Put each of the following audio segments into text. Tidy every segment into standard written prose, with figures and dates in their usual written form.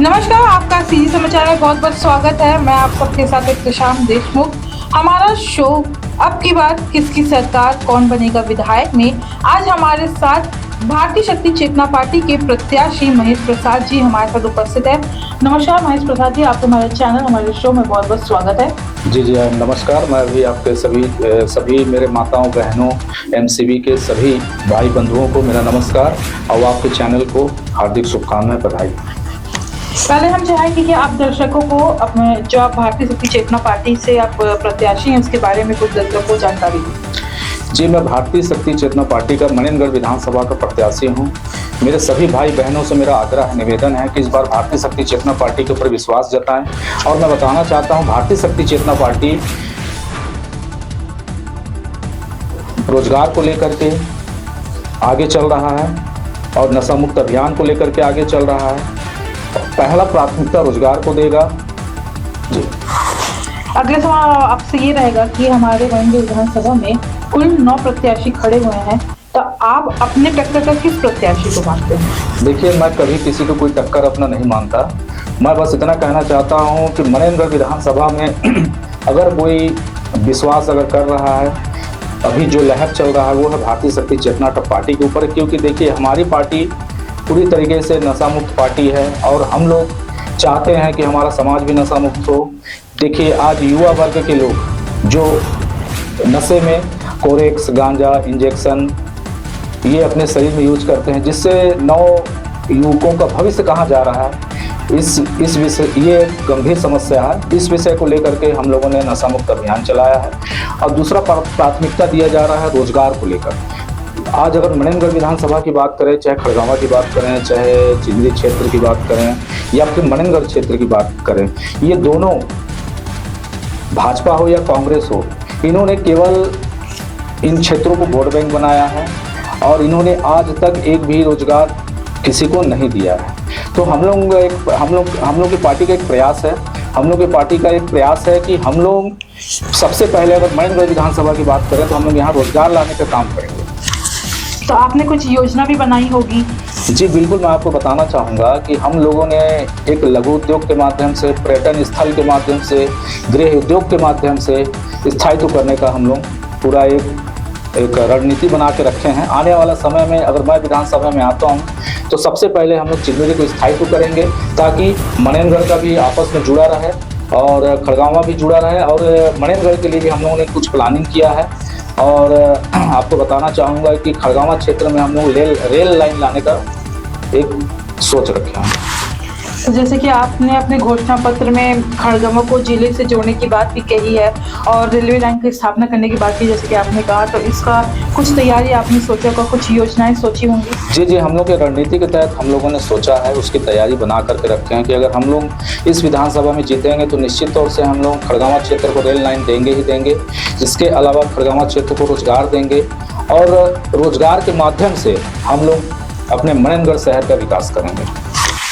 नमस्कार, आपका सीजी समाचार में बहुत बहुत स्वागत है। मैं आप सबके साथ इत्तेशाम देशमुख। हमारा शो अब की बात किसकी सरकार कौन बनेगा विधायक में आज हमारे साथ भारतीय शक्ति चेतना पार्टी के प्रत्याशी महेश प्रसाद जी हमारे साथ उपस्थित है। नमस्कार महेश प्रसाद जी, आपको हमारे चैनल हमारे शो में बहुत बहुत स्वागत है। जी नमस्कार। मैं भी आपके सभी मेरे माताओं बहनों एमसीबी के सभी भाई बंधुओं को मेरा नमस्कार और आपके चैनल को हार्दिक शुभकामनाएं, बधाई। पहले हम चाहेंगे कि आप दर्शकों को अपने जो आप भारतीय शक्ति चेतना पार्टी से आप प्रत्याशी हैं उसके बारे में कुछ दर्शकों को जानकारी दें। जी, मैं भारतीय शक्ति चेतना पार्टी का मनेनगढ़ विधानसभा का प्रत्याशी हूं। मेरे सभी भाई बहनों से मेरा आग्रह निवेदन है कि इस बार भारतीय शक्ति चेतना पार्टी के ऊपर विश्वास जताएं। और मैं बताना चाहता हूं, भारतीय शक्ति चेतना पार्टी रोजगार को लेकर के आगे चल रहा है और नशा मुक्त अभियान को लेकर के आगे चल रहा है। पहला प्राथमिकता रोजगार को देगा। जी, अगले सवाल आपसे ये रहेगा कि हमारे मनेनगढ़ विधानसभा में कुल 9 प्रत्याशी खड़े हुए हैं, तो आप अपने टक्कर का किस प्रत्याशी को मानते हैं? देखिए, मैं कभी किसी को कोई टक्कर अपना नहीं मानता। मैं बस इतना कहना चाहता हूं कि मनेनगढ़ विधानसभा में अगर कोई विश्वास अगर कर रहा है, अभी जो लहर चल रहा है वो है भारतीय शक्ति चेतना पार्टी के ऊपर। क्योंकि देखिए, हमारी पार्टी पूरी तरीके से नशा मुक्त पार्टी है और हम लोग चाहते हैं कि हमारा समाज भी नशा मुक्त हो। देखिए, आज युवा वर्ग के लोग जो नशे में कोरेक्स, गांजा, इंजेक्शन ये अपने शरीर में यूज करते हैं, जिससे युवकों का भविष्य कहाँ जा रहा है। इस विषय, ये गंभीर समस्या है। इस विषय को लेकर के हम लोगों ने नशा मुक्त अभियान चलाया है। और दूसरा प्राथमिकता दिया जा रहा है रोजगार को लेकर। आज अगर मनेनगढ़ विधानसभा की बात करें, चाहे खड़गावा की बात करें, चाहे चिंदरी क्षेत्र की बात करें या फिर मनेनगढ़ क्षेत्र की बात करें, ये दोनों भाजपा हो या कांग्रेस हो, इन्होंने केवल इन क्षेत्रों को वोट बैंक बनाया है और इन्होंने आज तक एक भी रोजगार किसी को नहीं दिया है। तो हम लोग की पार्टी का एक प्रयास है, कि हम लोग सबसे पहले अगर मनेनगढ़ विधानसभा की बात करें तो हम लोग यहाँ रोजगार लाने का काम करेंगे। तो आपने कुछ योजना भी बनाई होगी? जी बिल्कुल, मैं आपको बताना चाहूँगा कि हम लोगों ने एक लघु उद्योग के माध्यम से, पर्यटन स्थल के माध्यम से, गृह उद्योग के माध्यम से स्थायित्व करने का हम लोग पूरा एक रणनीति बना के रखे हैं। आने वाला समय में अगर मैं विधानसभा में आता हूँ तो सबसे पहले हम लोग चिंदरी को स्थायित्व करेंगे, ताकि मनेनगढ़ का भी आपस में जुड़ा रहे और खड़गावा भी जुड़ा रहे। और मनेनगढ़ के लिए भी हम लोगों ने कुछ प्लानिंग किया है। और आपको बताना चाहूँगा कि खड़गावा क्षेत्र में हम लोग रेल लाइन लाने का एक सोच रखे हैं। तो जैसे कि आपने अपने घोषणा पत्र में खड़गवा को जिले से जोड़ने की बात भी कही है और रेलवे लाइन की स्थापना करने की बात की, जैसे कि आपने कहा, तो इसका कुछ तैयारी आपने सोचा होगा, कुछ योजनाएं सोची होंगी? जी, हम लोग के रणनीति के तहत हम लोगों ने सोचा है, उसकी तैयारी बना करके रखे हैं कि अगर हम लोग इस विधानसभा में जीतेंगे तो निश्चित तौर से हम लोग खड़गावा क्षेत्र को रेल लाइन देंगे ही देंगे। इसके अलावा खड़गावा क्षेत्र को रोजगार देंगे और रोजगार के माध्यम से हम लोग अपने मनेनगढ़ शहर का विकास करेंगे।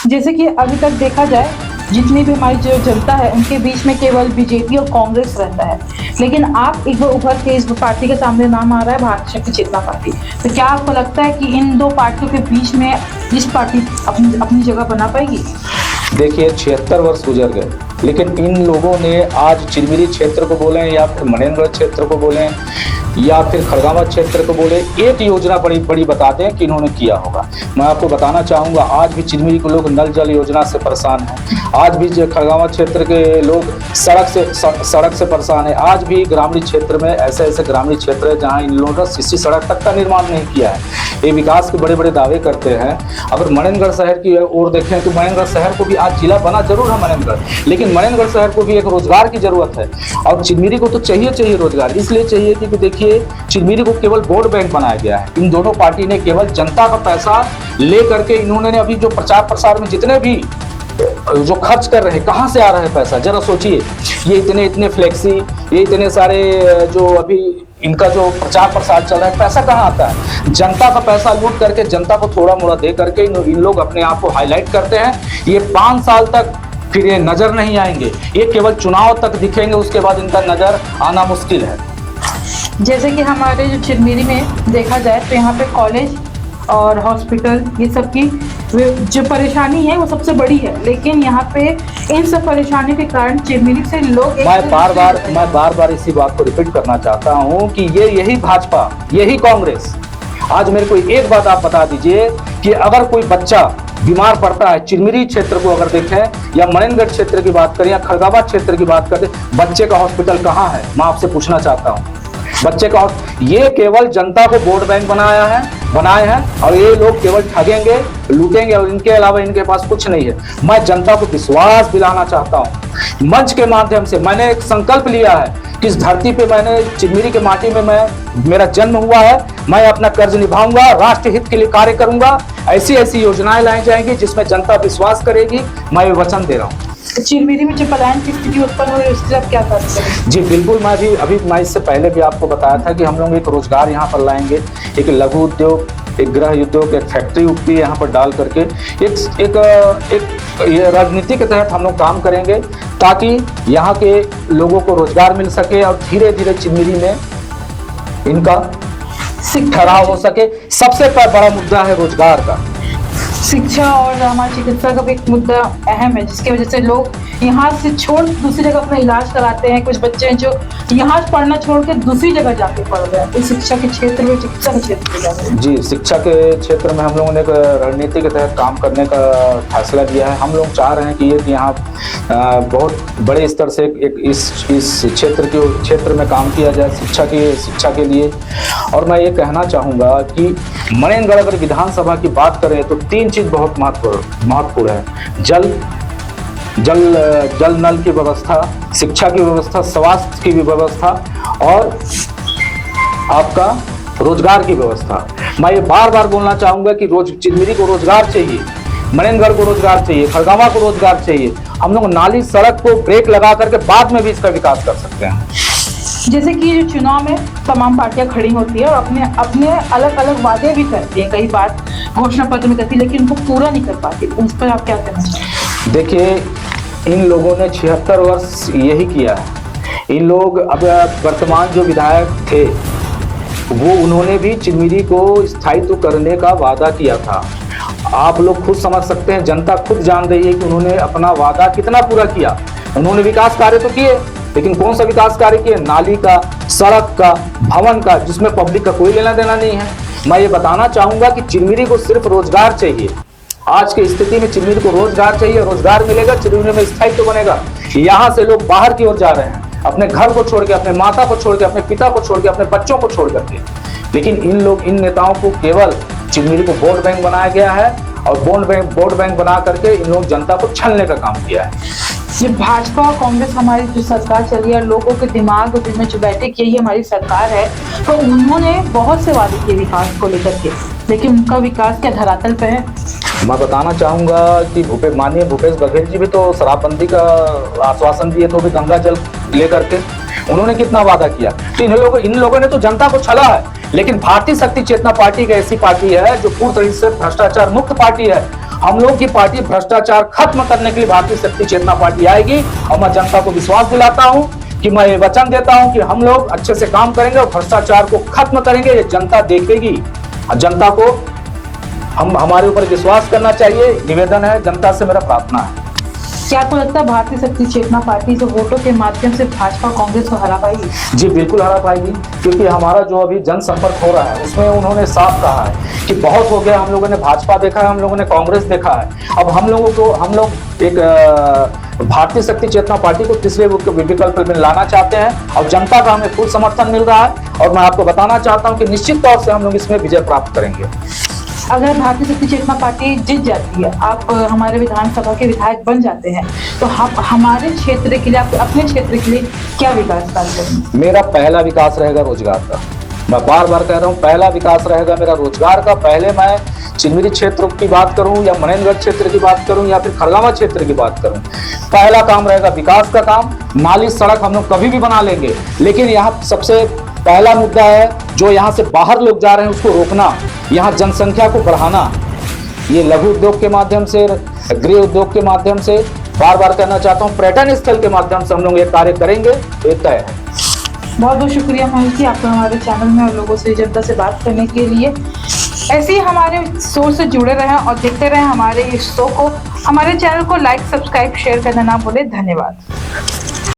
जैसे कि अभी तक देखा जाए, जितनी भी हमारी जो जनता है उनके बीच में केवल बीजेपी और कांग्रेस रहता है, लेकिन आप एक बार उभर के इस पार्टी के सामने नाम आ रहा है भारतीय शक्ति चेतना पार्टी। तो क्या आपको लगता है कि इन दो पार्टियों के बीच में इस पार्टी अपनी जगह बना पाएगी? देखिए, 76 वर्ष गुजर गए, लेकिन इन लोगों ने आज चिरमिरी क्षेत्र को बोलें या फिर मनेनगढ़ क्षेत्र को बोलें या फिर खड़गावा क्षेत्र को बोले, एक योजना बड़ी बता दें कि इन्होंने किया होगा। मैं आपको बताना चाहूँगा, आज भी चिरमिरी के लोग नल जल योजना से परेशान हैं। आज भी खड़गावा क्षेत्र के लोग सड़क से परेशान है। आज भी ग्रामीण क्षेत्र में ऐसे ग्रामीण क्षेत्र है जहाँ इन लोगों ने सीसी सड़क तक का निर्माण नहीं किया है। ये विकास के बड़े दावे करते हैं। अगर मनेनगढ़ शहर की ओर देखें तो मनेनगढ़ शहर को भी आज जिला बना जरूर है मनेनगढ़, लेकिन मनेनगढ़ शहर को भी एक रोजगार की जरूरत है और चिरमिरी को तो चाहिए रोजगार। इसलिए चाहिए कि देखिए, चिरमिरी को केवल वोट बैंक बनाया गया है। इन दोनों पार्टी ने केवल जनता का पैसा ले करके इन्होंने अभी जो प्रचार प्रसार में जितने भी जो खर्च कर रहे हैं, कहां से आ रहा है पैसा, जरा सोचिए। ये इतने फ्लेक्सी, ये इतने सारे जो अभी इनका जो प्रचार प्रसार चल रहा है, पैसा कहाँ आता है? जनता का पैसा लूट करके, जनता को थोड़ा मोड़ा दे करके इन लोग अपने आप को हाईलाइट करते हैं। ये 5 साल तक फिर ये नजर नहीं आएंगे, ये केवल चुनाव तक दिखेंगे, उसके बाद इनका नजर आना मुश्किल है। जैसे कि हमारे जो चिरमिरी में देखा जाए तो यहाँ पे कॉलेज और हॉस्पिटल ये सब की जो परेशानी है वो सबसे बड़ी है, लेकिन यहाँ पे इन सब परेशानियों के कारण चिरमिरी से लोग मैं बार बार इसी बात को रिपीट करना चाहता हूँ कि यही भाजपा, यही कांग्रेस। आज मेरे को एक बात आप बता दीजिए कि अगर कोई बच्चा बीमार पड़ता है, चिरमिरी क्षेत्र को अगर देखें या मनेनगढ़ क्षेत्र की बात करें या खरगाबाद क्षेत्र की बात करें, बच्चे का हॉस्पिटल कहाँ है? मैं आपसे पूछना चाहता हूँ, बच्चे का ये केवल जनता को वोट बैंक बनाए हैं और ये लोग केवल ठगेंगे, लूटेंगे और इनके अलावा इनके पास कुछ नहीं है। मैं जनता को विश्वास दिलाना चाहता हूँ। मंच के माध्यम से मैंने एक संकल्प लिया है कि इस धरती पे मैंने चिरमिरी के माटी में मेरा जन्म हुआ है, मैं अपना कर्ज निभाऊंगा, राष्ट्र हित के लिए कार्य करूंगा। ऐसी योजनाएं लाई जाएंगी जिसमें जनता विश्वास करेगी। मैं वचन दे रहा हूँ। चिरमिरी में जो पलायन की स्थिति उत्पन्न हो रही है उसके आप क्या कर सकते हैं? जी बिल्कुल, मैं इससे पहले भी आपको बताया था कि हम लोग एक रोजगार यहाँ पर लाएंगे, एक लघु उद्योग, एक गृह उद्योग, एक फैक्ट्री उक्ति यहाँ पर डाल करके एक ये राजनीति के तहत हम लोग काम करेंगे ताकि यहाँ के लोगों को रोजगार मिल सके और धीरे धीरे चिरमिरी में इनका ठहराव हो सके। सबसे बड़ा मुद्दा है रोजगार का। शिक्षा और हमारी चिकित्सा का भी एक मुद्दा अहम है, जिसकी वजह से लोग यहाँ से छोड़ दूसरी जगह अपना इलाज कराते हैं। कुछ बच्चे हैं जो यहाँ पढ़ना छोड़ के दूसरी जगह जाके पढ़ रहे हैं, तो शिक्षा के क्षेत्र में, चिकित्सा के क्षेत्र में जा रहे हैं। जी, शिक्षा के क्षेत्र में हम लोगों ने एक रणनीति के तहत काम करने का फैसला लिया है। हम लोग चाह रहे हैं कि यहाँ बहुत बड़े स्तर से इस क्षेत्र में काम किया जाए शिक्षा के लिए। और मैं ये कहना चाहूँगा कि मनेनगढ़ अगर विधानसभा की बात करें तो 3 चीज बहुत महत्वपूर्ण है। जल नल की व्यवस्था, शिक्षा की व्यवस्था, स्वास्थ्य की भी व्यवस्था और आपका रोजगार की व्यवस्था। मैं ये बार बोलना चाहूंगा कि चिरमिरी को रोजगार चाहिए, मनेनगढ़ को रोजगार चाहिए, खरगावा को रोजगार चाहिए। हम लोग नाली सड़क को ब्रेक लगा करके बाद में भी इसका विकास कर सकते हैं। जैसे कि जो चुनाव में तमाम पार्टियां खड़ी होती है और अपने अलग अलग वादे भी करती है, कई बार घोषणा पत्र में करती है, लेकिन उनको पूरा नहीं कर पाती। उस पर आप क्या कहना चाहेंगे? देखिए, इन लोगों ने 76 वर्ष यही किया है। इन लोग अब वर्तमान जो विधायक थे वो उन्होंने भी चिरमिरी को स्थायित्व करने का वादा किया था। आप लोग खुद समझ सकते हैं, जनता खुद जान रही है कि उन्होंने अपना वादा कितना पूरा किया। उन्होंने विकास कार्य तो किए, लेकिन कौन सा विकास कार्य किए? नाली का, सड़क का, भवन का, जिसमें पब्लिक का कोई लेना देना नहीं है। मैं ये बताना चाहूंगा कि चिरमिरी को सिर्फ रोजगार चाहिए। आज की स्थिति में चिरमिरी को रोजगार चाहिए, रोजगार मिलेगा, चिरमिरी में स्थायित्व बनेगा। यहाँ से लोग बाहर की ओर जा रहे हैं, अपने घर को छोड़ के, अपने माता को छोड़ के, अपने पिता को छोड़ के, अपने बच्चों को छोड़ करके। लेकिन इन नेताओं को केवल चिरमिरी को वोट बैंक बनाया गया है और वोट बैंक बना करके इन लोग जनता को छलने का काम किया है। ये भाजपा और कांग्रेस हमारी जो सरकार चली है, लोगों के दिमाग और दिल में जो बैठे कि यही हमारी सरकार है, तो उन्होंने बहुत से वादे किए विकास को लेकर के, लेकिन उनका विकास क्या धरातल पे है? मैं बताना चाहूंगा कि माननीय भूपेश बघेल जी भी तो शराबबंदी का आश्वासन दिए थे, भी गंगा जल लेकर के उन्होंने कितना वादा किया। तो इन लोगों ने तो जनता को छला है। लेकिन भारतीय शक्ति चेतना पार्टी एक ऐसी पार्टी है जो पूर्ण तरीके से भ्रष्टाचार मुक्त पार्टी है। हम लोग की पार्टी भ्रष्टाचार खत्म करने के लिए भारतीय शक्ति चेतना पार्टी आएगी और मैं जनता को विश्वास दिलाता हूं कि मैं ये वचन देता हूं कि हम लोग अच्छे से काम करेंगे और भ्रष्टाचार को खत्म करेंगे। ये जनता देखेगी और जनता को हमारे ऊपर विश्वास करना चाहिए। निवेदन है, जनता से मेरा प्रार्थना है। क्या आपको लगता है भारतीय शक्ति चेतना पार्टी जो वोटों के माध्यम से भाजपा कांग्रेस को हरा पाएगी? जी बिल्कुल हरा पाएगी, क्योंकि हमारा जो अभी जनसंपर्क हो रहा है उसमें उन्होंने साफ कहा है कि बहुत हो गया, हम लोगों ने भाजपा देखा है, हम लोगों ने कांग्रेस देखा है। अब हम लोग एक भारतीय शक्ति चेतना पार्टी को तीसरे विकल्प में लाना चाहते हैं और जनता का हमें फुल समर्थन मिल रहा है। और मैं आपको बताना चाहता हूँ कि निश्चित तौर से हम लोग इसमें विजय प्राप्त करेंगे। अगर भारतीय शक्ति चेतना पार्टी जीत जाती है, आप हमारे विधानसभा के विधायक बन जाते हैं, तो हमारे क्षेत्र के लिए, आप अपने क्षेत्र के लिए क्या विकास कार्य करेंगे? मेरा पहला विकास रहेगा रोजगार का। मैं बार कह रहा हूँ, पहला विकास रहेगा मेरा रोजगार का। पहले मैं चिरमिरी क्षेत्र की बात करूं या मनेनगढ़ क्षेत्र की बात करूं या फिर खरगावा क्षेत्र की बात करूं, पहला काम रहेगा विकास का काम। नाली सड़क हम लोग कभी भी बना लेंगे, लेकिन यहाँ सबसे पहला मुद्दा है जो यहाँ से बाहर लोग जा रहे हैं उसको रोकना, यहाँ जनसंख्या को बढ़ाना। ये लघु उद्योग के माध्यम से, गृह उद्योग के माध्यम से, बार कहना चाहता हूँ, पर्यटन स्थल के माध्यम से हम लोग ये कार्य करेंगे, ये तय है। बहुत बहुत शुक्रिया महेश जी, आपको हमारे चैनल में और लोगों से, जनता से बात करने के लिए। ऐसे ही हमारे शो से जुड़े रहें और देखते रहें हमारे इस शो को। हमारे चैनल को लाइक, सब्सक्राइब, शेयर करना ना भूलें। धन्यवाद।